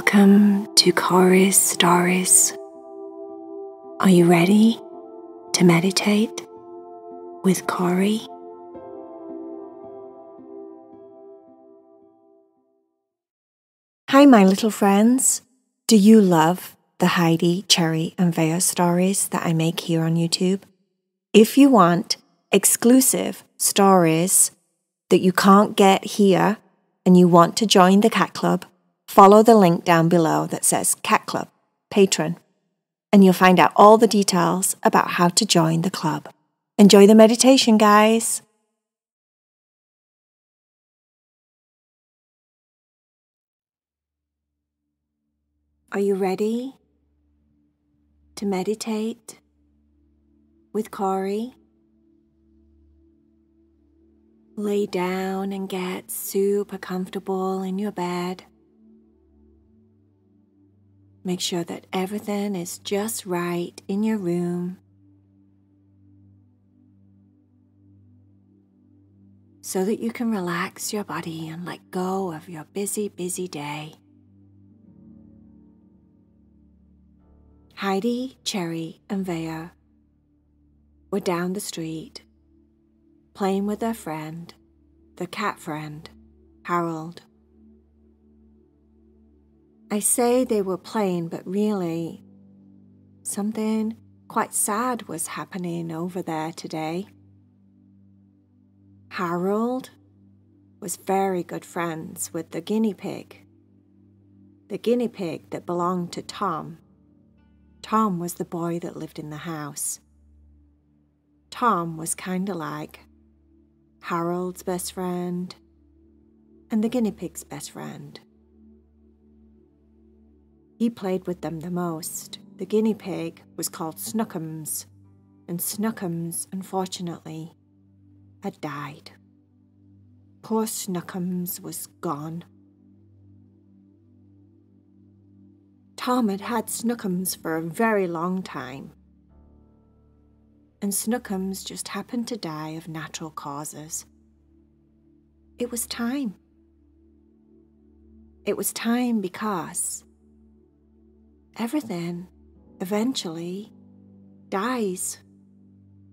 Welcome to Cory's Stories. Are you ready to meditate with Cory? Hi, my little friends. Do you love the Heidi, Cherry and Vaya stories that I make here on YouTube? If you want exclusive stories that you can't get here and you want to join the Cat Club, follow the link down below that says Cat Club, Patron, and you'll find out all the details about how to join the club. Enjoy the meditation, guys. Are you ready to meditate with Cory? Lay down and get super comfortable in your bed. Make sure that everything is just right in your room so that you can relax your body and let go of your busy, busy day. Heidi, Cherry and Vaya were down the street playing with their friend, their cat friend, Harold. I say they were playing, but really, something quite sad was happening over there today. Harold was very good friends with the guinea pig that belonged to Tom. Tom was the boy that lived in the house. Tom was kind of like Harold's best friend and the guinea pig's best friend. He played with them the most. The guinea pig was called Snookums, and Snookums, unfortunately, had died. Poor Snookums was gone. Tom had had Snookums for a very long time, and Snookums just happened to die of natural causes. It was time. It was time because everything eventually dies,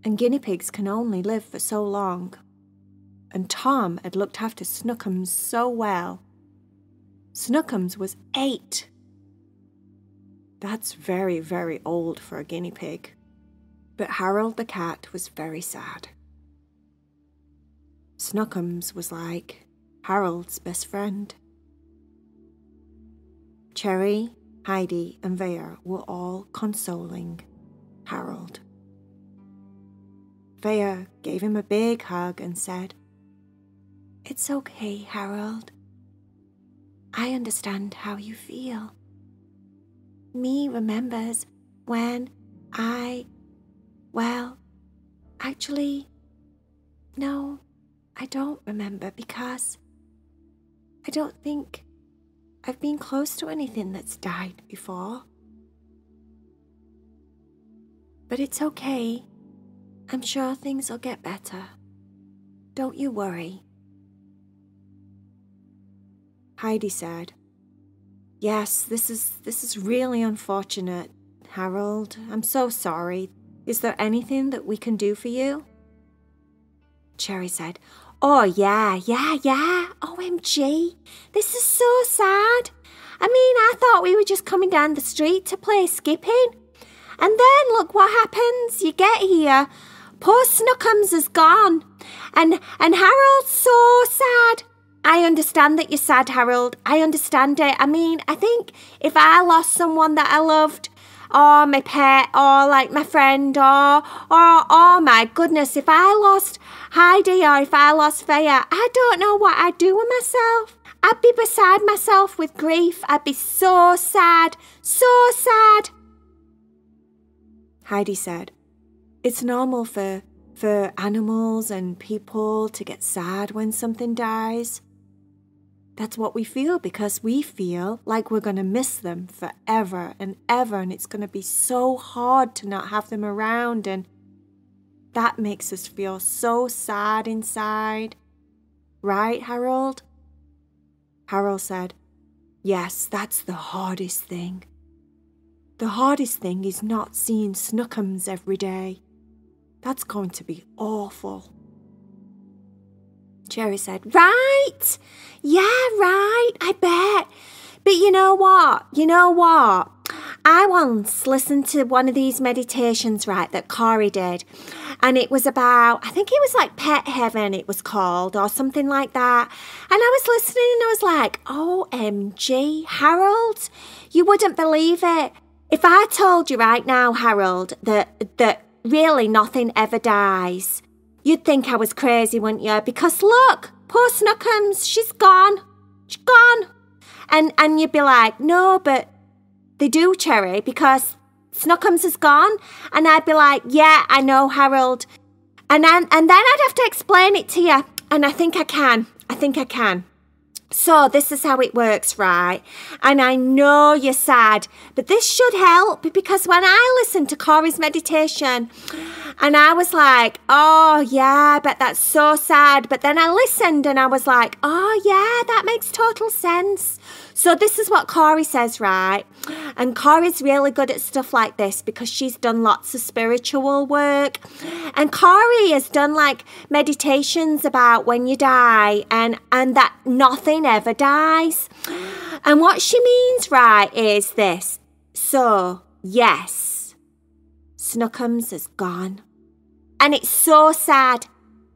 and guinea pigs can only live for so long. And Tom had looked after Snookums so well. Snookums was 8. That's very, very old for a guinea pig. But Harold the cat was very sad. Snookums was like Harold's best friend. Cherry, Heidi and Vaya were all consoling Harold. Vaya gave him a big hug and said, "It's okay, Harold. I understand how you feel. Me remembers when actually, no, I don't remember because I don't think I've been close to anything that's died before. But it's okay. I'm sure things will get better. Don't you worry." Heidi said, "Yes, this is really unfortunate, Harold. I'm so sorry. Is there anything that we can do for you?" Cherry said, "Oh, yeah. OMG, this is so sad. I mean, I thought we were just coming down the street to play skipping. And then look what happens. You get here. Poor Snookums is gone. And Harold's so sad." "I understand that you're sad, Harold. I understand it. I mean, I think if I lost someone that I loved, or my pet, or like my friend, or my goodness, if I lost Heidi or if I lost Vaya, I don't know what I'd do with myself. I'd be beside myself with grief. I'd be so sad, so sad." Heidi said, "It's normal for animals and people to get sad when something dies. That's what we feel because we feel like we're going to miss them forever and ever, and it's going to be so hard to not have them around, and that makes us feel so sad inside. Right, Harold?" Harold said, Yes, that's the hardest thing. The hardest thing is not seeing Snookums every day. That's going to be awful. Cherry said, right? Yeah, right, I bet. But you know what? I once listened to one of these meditations, right, that Cory did. And it was about, I think it was like Pet Heaven it was called or something like that. And I was listening and I was like, OMG, Harold, you wouldn't believe it. If I told you right now, Harold, that really nothing ever dies, you'd think I was crazy, wouldn't you? Because look, poor Snookums, she's gone. She's gone. And you'd be like, no, but they do, Cherry, because Snookums is gone. And I'd be like, yeah, I know, Harold. And then I'd have to explain it to you. And I think I can. So this is how it works, right? And I know you're sad, but this should help because when I listened to Cory's meditation and I was like, oh yeah, I bet that's so sad. But then I listened and I was like, oh yeah, that makes total sense. So this is what Cory says, right? And Cory's really good at stuff like this because she's done lots of spiritual work. And Cory has done like meditations about when you die and that nothing ever dies. And what she means, right, is this. So, yes, Snookums is gone. And it's so sad.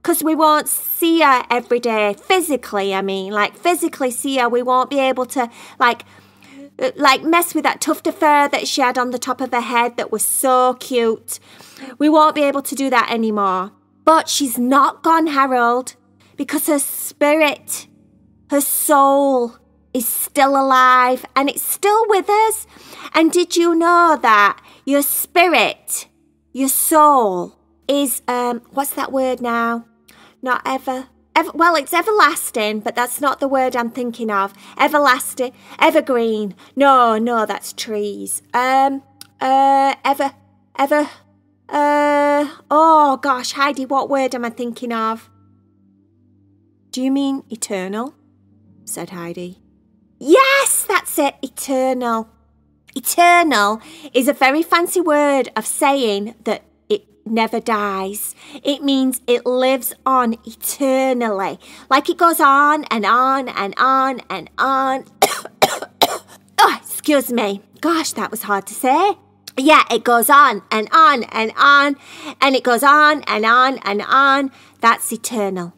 Because we won't see her every day, physically, physically see her. We won't be able to, like mess with that tuft of fur that she had on the top of her head that was so cute. We won't be able to do that anymore. But she's not gone, Harold, because her spirit, her soul is still alive and it's still with us. And did you know that your spirit, your soul is, what's that word now? Not well, it's everlasting, but that's not the word I'm thinking of. Everlasting, evergreen. No, that's trees. Oh gosh, Heidi, what word am I thinking of? Do you mean eternal? Said Heidi. Yes, that's it, eternal. Eternal is a very fancy word of saying that never dies. It means it lives on eternally. Like it goes on and on and on and on. Oh, excuse me. Gosh, that was hard to say. Yeah, it goes on and on and on. And it goes on and on and on. That's eternal.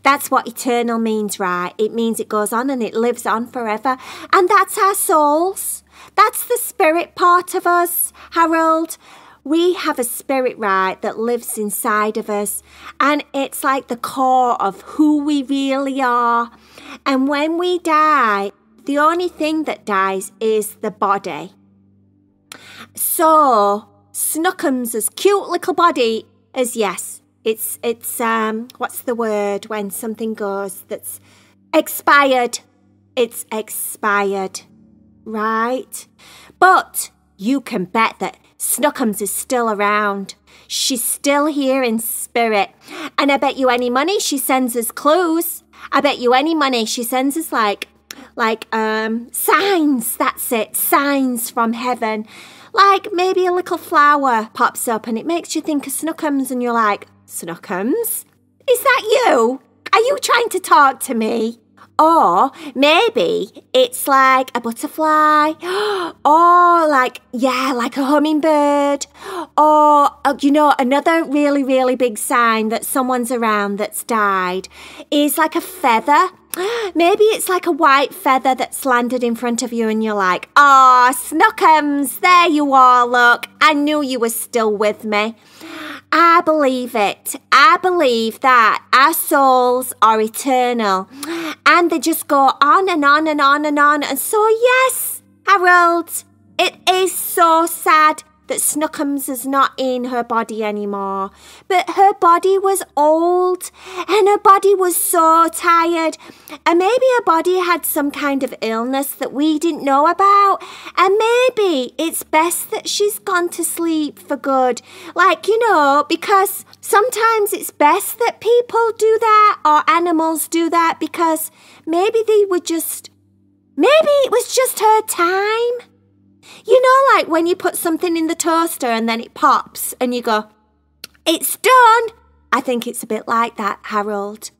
That's what eternal means, right? It means it goes on and it lives on forever. And that's our souls. That's the spirit part of us, Harold. We have a spirit, right, that lives inside of us. And it's like the core of who we really are. And when we die, the only thing that dies is the body. So, Snookums' cute little body is, yes, it's what's the word when something goes that's expired? It's expired, right? But you can bet that Snookums is still around. She's still here in spirit. And I bet you any money she sends us clues. I bet you any money she sends us like signs. That's it. Signs from heaven. Like maybe a little flower pops up and it makes you think of Snookums and you're like, Snookums? Is that you? Are you trying to talk to me? Or maybe it's like a butterfly, or like a hummingbird, or, another really, really big sign that someone's around that's died is like a feather. Maybe it's like a white feather that's landed in front of you and you're like, oh, Snookums, there you are, look, I knew you were still with me. I believe it. I believe that our souls are eternal and they just go on and on and on and on. And so, yes, Harold, it is so sad that Snookums is not in her body anymore. But her body was old and her body was so tired. And maybe her body had some kind of illness that we didn't know about. And maybe it's best that she's gone to sleep for good. Because sometimes it's best that people do that or animals do that because maybe they would just Maybe it was just her time. You know, like when you put something in the toaster and then it pops and you go, it's done. I think it's a bit like that, Harold.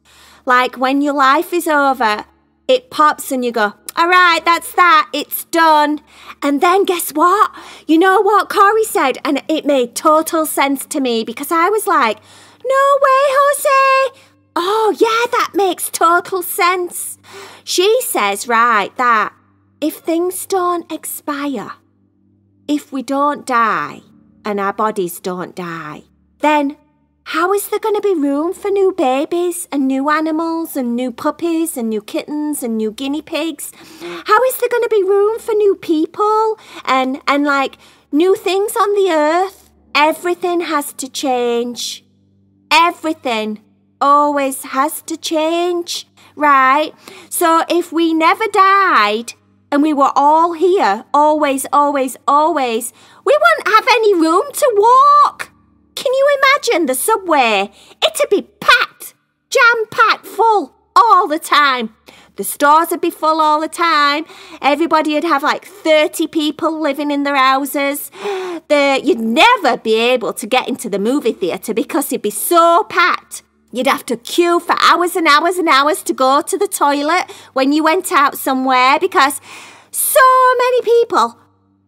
Like when your life is over, it pops and you go, all right, that's that, it's done. And then guess what? You know what Cory said? And it made total sense to me because I was like, no way, Jose. Oh, yeah, that makes total sense. She says, right, that if things don't expire, if we don't die and our bodies don't die, then how is there going to be room for new babies and new animals and new puppies and new kittens and new guinea pigs? How is there going to be room for new people and like new things on the earth? Everything has to change. Everything always has to change, right? So if we never died and we were all here, always, always, always, we wouldn't have any room to walk. Can you imagine the subway? It'd be packed, jam-packed full all the time. The stores would be full all the time. Everybody would have like 30 people living in their houses. You'd never be able to get into the movie theatre because it'd be so packed. You'd have to queue for hours and hours and hours to go to the toilet when you went out somewhere because so many people,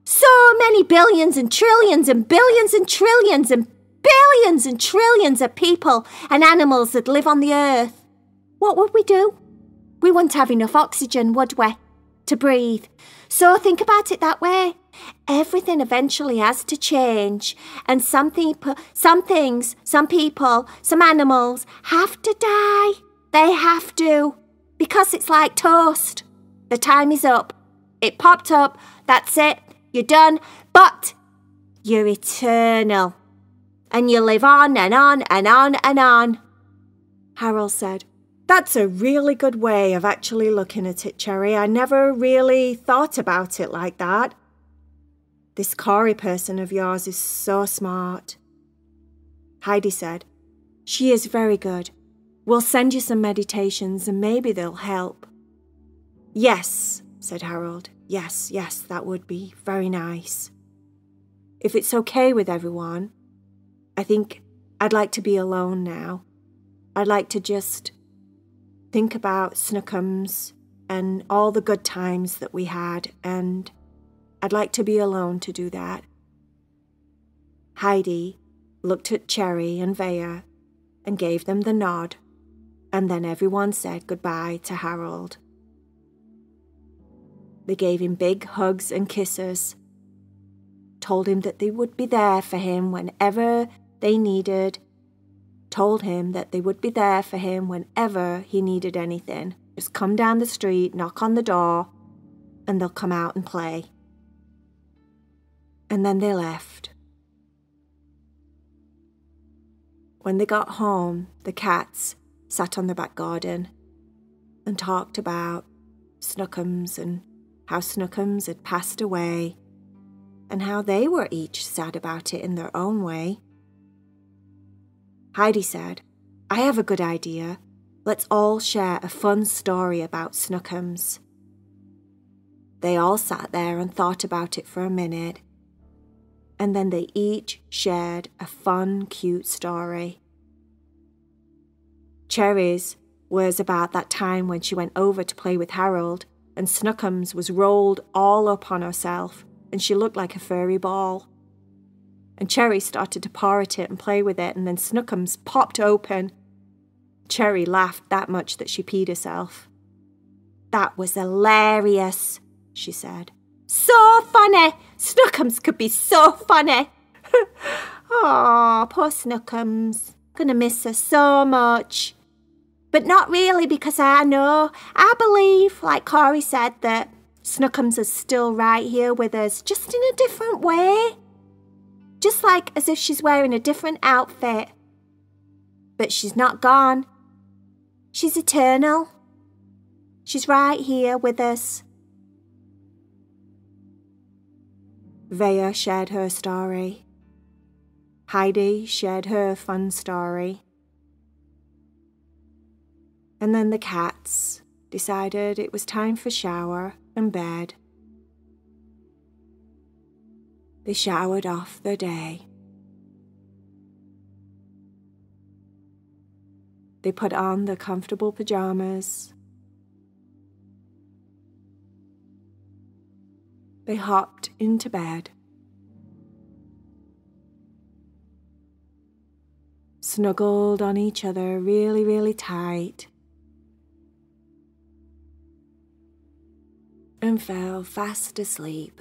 so many billions and trillions and billions and trillions and billions and trillions of people and animals that live on the earth. What would we do? We wouldn't have enough oxygen, would we, to breathe? So think about it that way. Everything eventually has to change. And some things, some people, some animals have to die. They have to. Because it's like toast. The time is up. It popped up. That's it. You're done. But you're eternal. And you live on and on and on and on. Harold said, that's a really good way of actually looking at it, Cherry. I never really thought about it like that. This Cory person of yours is so smart. Heidi said, she is very good. We'll send you some meditations and maybe they'll help. Yes, said Harold. Yes, that would be very nice. If it's okay with everyone, I think I'd like to be alone now. I'd like to just think about Snookums and all the good times that we had, and I'd like to be alone to do that. Heidi looked at Cherry and Vaya and gave them the nod, and then everyone said goodbye to Harold. They gave him big hugs and kisses, told him that they would be there for him whenever they needed, told him that they would be there for him whenever he needed anything. Just come down the street, knock on the door, and they'll come out and play. And then they left. When they got home, the cats sat on the back garden and talked about Snookums and how Snookums had passed away and how they were each sad about it in their own way. Heidi said, I have a good idea. Let's all share a fun story about Snookums. They all sat there and thought about it for a minute, and then they each shared a fun, cute story. Cherry's was about that time when she went over to play with Harold, and Snookums was rolled all up on herself, and she looked like a furry ball. And Cherry started to paw at it and play with it, and then Snookums popped open. Cherry laughed that much that she peed herself. That was hilarious, she said. So funny! Snookums could be so funny! Oh, poor Snookums. Gonna miss her so much. But not really, because I believe, like Cory said, that Snookums is still right here with us, just in a different way. Just like as if she's wearing a different outfit. But she's not gone. She's eternal. She's right here with us. Vaya shared her story. Heidi shared her fun story. And then the cats decided it was time for shower, and bed. They showered off their day. They put on their comfortable pajamas. They hopped into bed. Snuggled on each other really, really tight. And fell fast asleep.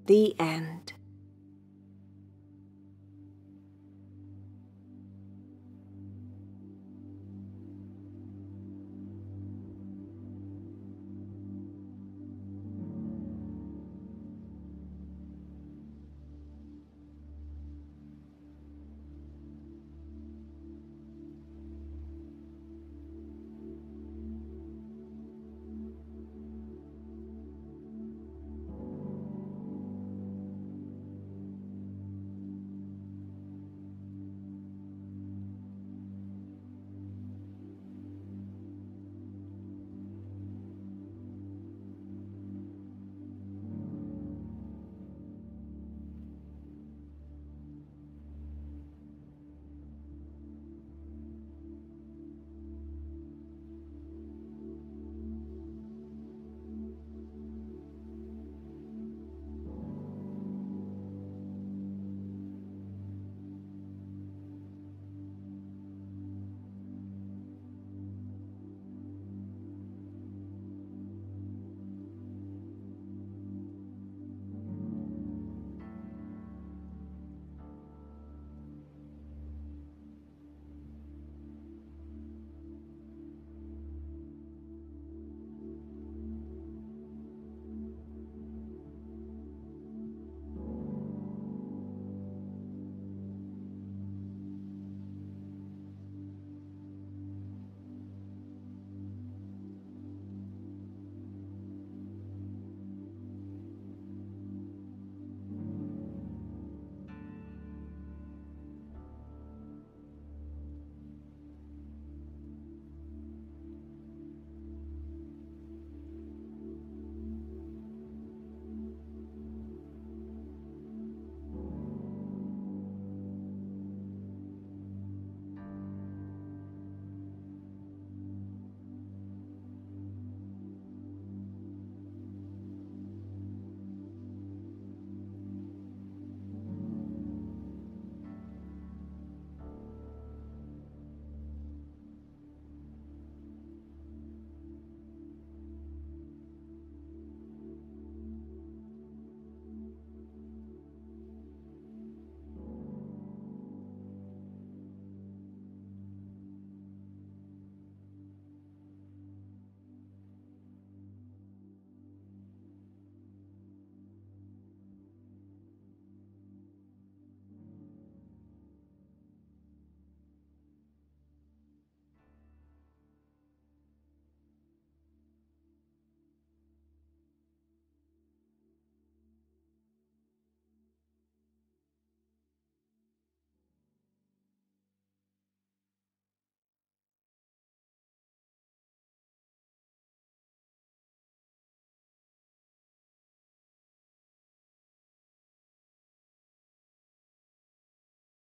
The end.